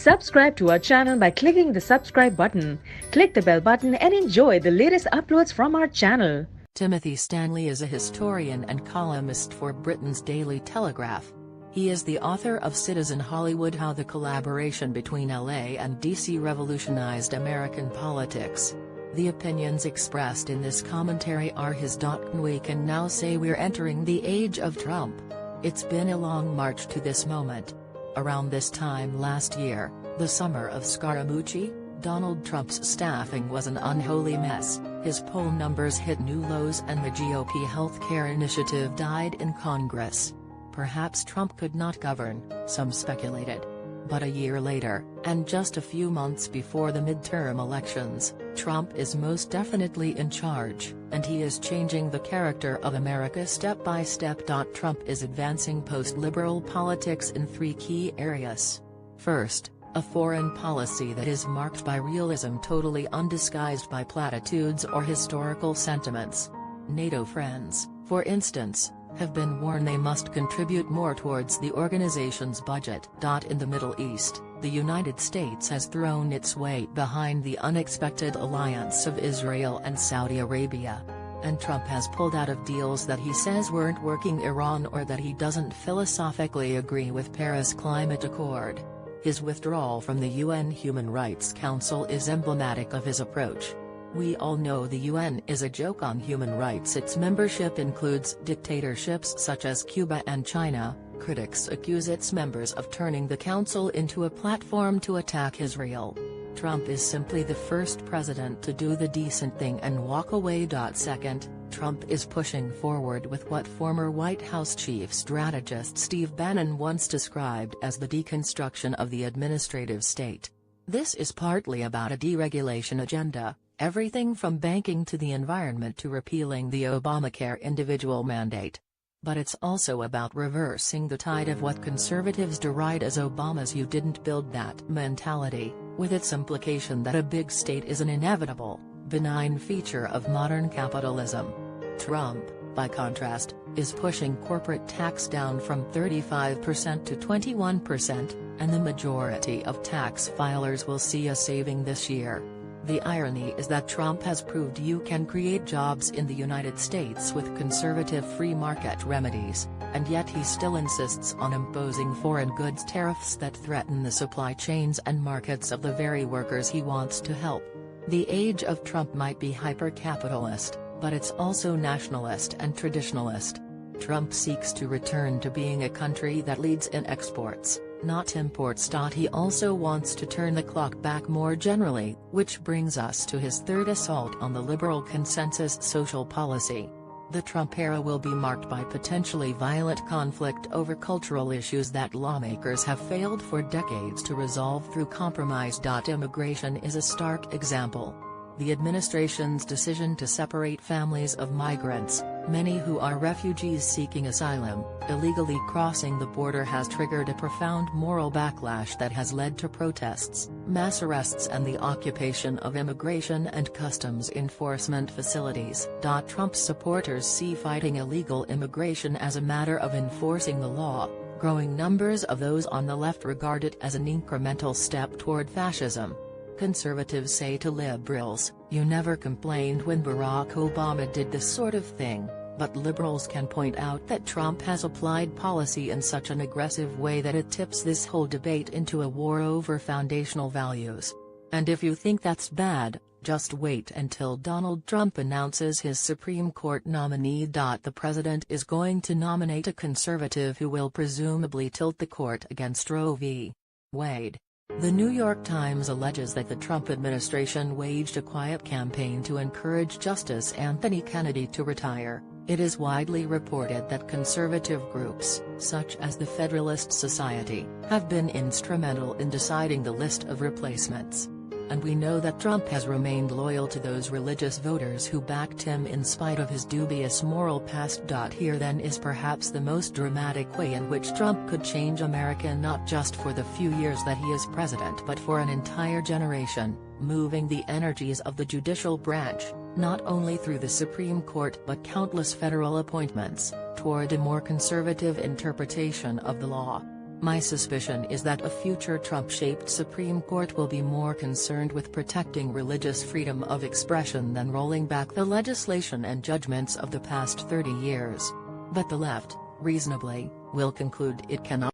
Subscribe to our channel by clicking the subscribe button. Click the bell button and enjoy the latest uploads from our channel. Timothy Stanley is a historian and columnist for Britain's Daily Telegraph. He is the author of Citizen Hollywood: How the Collaboration Between LA and DC Revolutionized American Politics. The opinions expressed in this commentary are his. We can now say we're entering the age of Trump. It's been a long march to this moment. Around this time last year, the summer of Scaramucci, Donald Trump's staffing was an unholy mess, his poll numbers hit new lows and the GOP health care initiative died in Congress. Perhaps Trump could not govern, some speculated. But a year later, and just a few months before the midterm elections, Trump is most definitely in charge, and he is changing the character of America step by step. Trump is advancing post-liberal politics in three key areas. First, a foreign policy that is marked by realism, totally undisguised by platitudes or historical sentiments. NATO friends, for instance, have been warned they must contribute more towards the organization's budget. In the Middle East, the United States has thrown its weight behind the unexpected alliance of Israel and Saudi Arabia. And Trump has pulled out of deals that he says weren't working: Iran, or that he doesn't philosophically agree with Paris Climate Accord. His withdrawal from the UN Human Rights Council is emblematic of his approach. We all know the UN is a joke on human rights. Its membership includes dictatorships such as Cuba and China. Critics accuse its members of turning the council into a platform to attack Israel. Trump is simply the first president to do the decent thing and walk away. Second, Trump is pushing forward with what former White House chief strategist Steve Bannon once described as the deconstruction of the administrative state. This is partly about a deregulation agenda. Everything from banking to the environment to repealing the Obamacare individual mandate. But it's also about reversing the tide of what conservatives deride as Obama's "you didn't build that" mentality, with its implication that a big state is an inevitable, benign feature of modern capitalism. Trump, by contrast, is pushing corporate tax down from 35% to 21%, and the majority of tax filers will see a saving this year. The irony is that Trump has proved you can create jobs in the United States with conservative free market remedies, and yet he still insists on imposing foreign goods tariffs that threaten the supply chains and markets of the very workers he wants to help. The age of Trump might be hyper-capitalist, but it's also nationalist and traditionalist. Trump seeks to return to being a country that leads in exports, not imports. He also wants to turn the clock back more generally, which brings us to his third assault on the liberal consensus social policy. The Trump era will be marked by potentially violent conflict over cultural issues that lawmakers have failed for decades to resolve through compromise. Immigration is a stark example. The administration's decision to separate families of migrants, many who are refugees seeking asylum, illegally crossing the border, has triggered a profound moral backlash that has led to protests, mass arrests and the occupation of immigration and customs enforcement facilities. Trump's supporters see fighting illegal immigration as a matter of enforcing the law. Growing numbers of those on the left regard it as an incremental step toward fascism. Conservatives say to liberals, "You never complained when Barack Obama did this sort of thing," but liberals can point out that Trump has applied policy in such an aggressive way that it tips this whole debate into a war over foundational values. And if you think that's bad, just wait until Donald Trump announces his Supreme Court nominee. The president is going to nominate a conservative who will presumably tilt the court against Roe v. Wade. The New York Times alleges that the Trump administration waged a quiet campaign to encourage Justice Anthony Kennedy to retire. It is widely reported that conservative groups, such as the Federalist Society, have been instrumental in deciding the list of replacements. And we know that Trump has remained loyal to those religious voters who backed him in spite of his dubious moral past. Here then is perhaps the most dramatic way in which Trump could change America, not just for the few years that he is president but for an entire generation, moving the energies of the judicial branch, not only through the Supreme Court but countless federal appointments, toward a more conservative interpretation of the law. My suspicion is that a future Trump-shaped Supreme Court will be more concerned with protecting religious freedom of expression than rolling back the legislation and judgments of the past 30 years. But the left, reasonably, will conclude it cannot.